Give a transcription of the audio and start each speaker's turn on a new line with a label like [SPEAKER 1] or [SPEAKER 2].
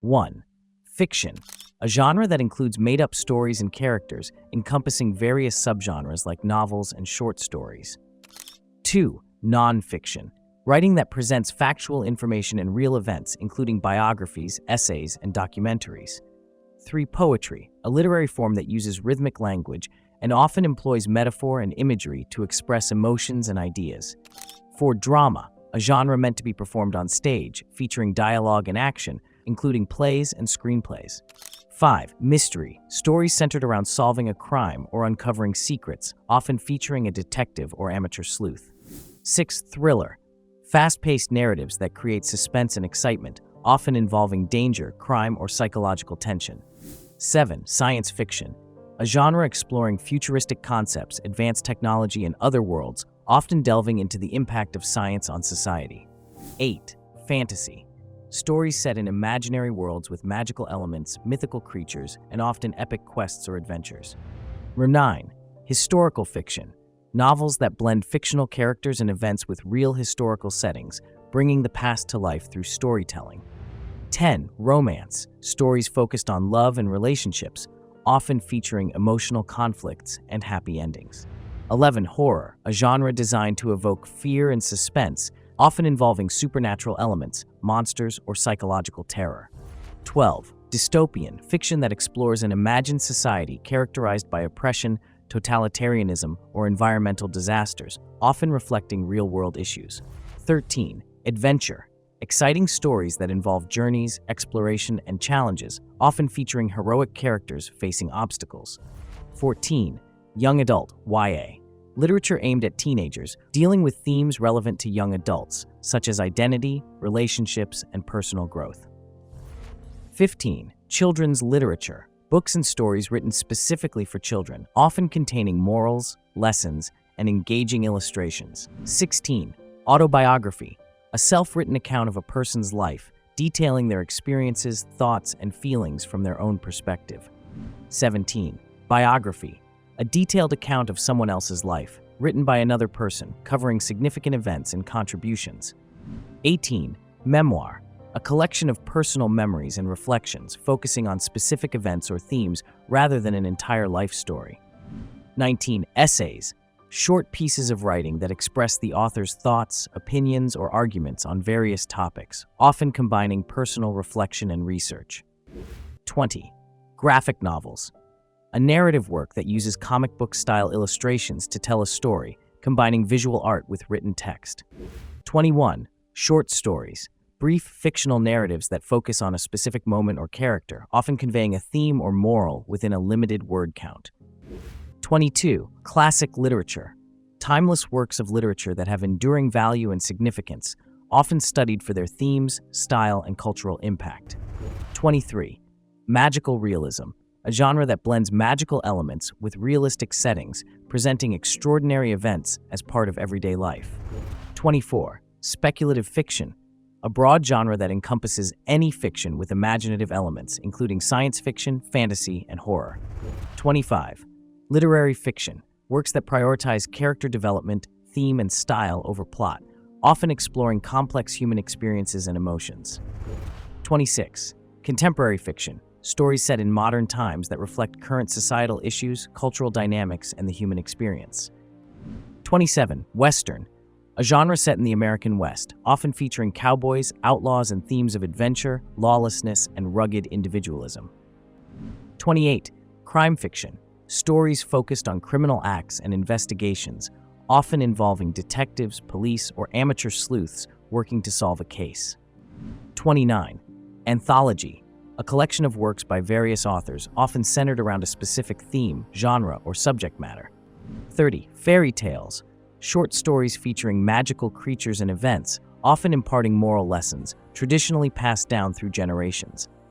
[SPEAKER 1] 1. Fiction, a genre that includes made-up stories and characters encompassing various subgenres like novels and short stories. 2. Nonfiction, writing that presents factual information and real events, including biographies, essays, and documentaries. 3. Poetry, a literary form that uses rhythmic language and often employs metaphor and imagery to express emotions and ideas. 4. Drama, a genre meant to be performed on stage, featuring dialogue and action, including plays and screenplays. 5. Mystery, stories centered around solving a crime or uncovering secrets, often featuring a detective or amateur sleuth. 6. Thriller, fast-paced narratives that create suspense and excitement, often involving danger, crime, or psychological tension. 7. Science fiction, a genre exploring futuristic concepts, advanced technology, and other worlds, often delving into the impact of science on society. 8. Fantasy, stories set in imaginary worlds with magical elements, mythical creatures, and often epic quests or adventures. 9. Historical fiction, novels that blend fictional characters and events with real historical settings, bringing the past to life through storytelling. 10. Romance, stories focused on love and relationships, often featuring emotional conflicts and happy endings. 11. Horror, a genre designed to evoke fear and suspense, often involving supernatural elements, monsters, or psychological terror. 12. Dystopian, fiction that explores an imagined society characterized by oppression, totalitarianism, or environmental disasters, often reflecting real-world issues. 13. Adventure, exciting stories that involve journeys, exploration, and challenges, often featuring heroic characters facing obstacles. 14. Young adult, YA, literature aimed at teenagers, dealing with themes relevant to young adults, such as identity, relationships, and personal growth. 15. Children's literature, books and stories written specifically for children, often containing morals, lessons, and engaging illustrations. 16. Autobiography, a self-written account of a person's life, detailing their experiences, thoughts, and feelings from their own perspective. 17. Biography, a detailed account of someone else's life, written by another person, covering significant events and contributions. 18. Memoir, a collection of personal memories and reflections, focusing on specific events or themes rather than an entire life story. 19. Essays, short pieces of writing that express the author's thoughts, opinions, or arguments on various topics, often combining personal reflection and research. 20. Graphic novels, a narrative work that uses comic book-style illustrations to tell a story, combining visual art with written text. 21. Short stories, brief fictional narratives that focus on a specific moment or character, often conveying a theme or moral within a limited word count. 22. Classic literature, timeless works of literature that have enduring value and significance, often studied for their themes, style, and cultural impact. 23. Magical realism, a genre that blends magical elements with realistic settings, presenting extraordinary events as part of everyday life. 24. Speculative fiction, a broad genre that encompasses any fiction with imaginative elements, including science fiction, fantasy, and horror. 25. Literary fiction, works that prioritize character development, theme, and style over plot, often exploring complex human experiences and emotions. 26. Contemporary fiction, stories set in modern times that reflect current societal issues, cultural dynamics, and the human experience. 27. Western, a genre set in the American West, often featuring cowboys, outlaws, and themes of adventure, lawlessness, and rugged individualism. 28. Crime fiction, stories focused on criminal acts and investigations, often involving detectives, police, or amateur sleuths working to solve a case. 29. Anthology, a collection of works by various authors, often centered around a specific theme, genre, or subject matter. 30. Fairy tales, short stories featuring magical creatures and events, often imparting moral lessons, traditionally passed down through generations.